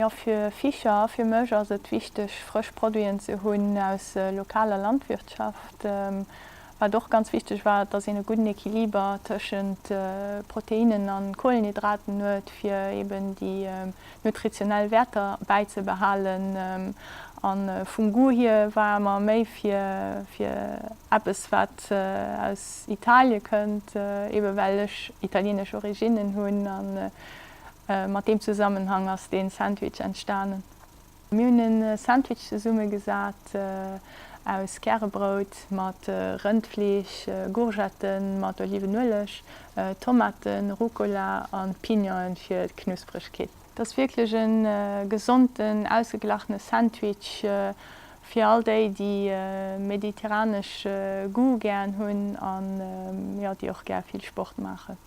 Ja, für Fischer, für Mch ass et wichtech Frischproduen ze hunn aus lokaler Landwirtschaft. War doch ganz wichtig war, dats en guten Equiliber tschent Proteinen an Kohlenhydraten huet, fir eben die nutritionell Werter beizebehalen. An vum Gu hier war ma méi fir Appes wat aus Italie kënnt, ewe wellch italienisch Originen hunn an mat dem Zusammenhang ass den Sandwich entstanen. Mi hunn Sandwich ze Summe gesat aus Kärebrot, mat Rëndfleech, Gourgetten, mat Olivenëlech, Tomaten, Rucola an Pignon fir d' Knusprechkeet. Das wirklich een gesunden, ausgeglachte Sandwich für all die mediterranisch Gu gern hunn an ja, die auch gerne viel Sport machen.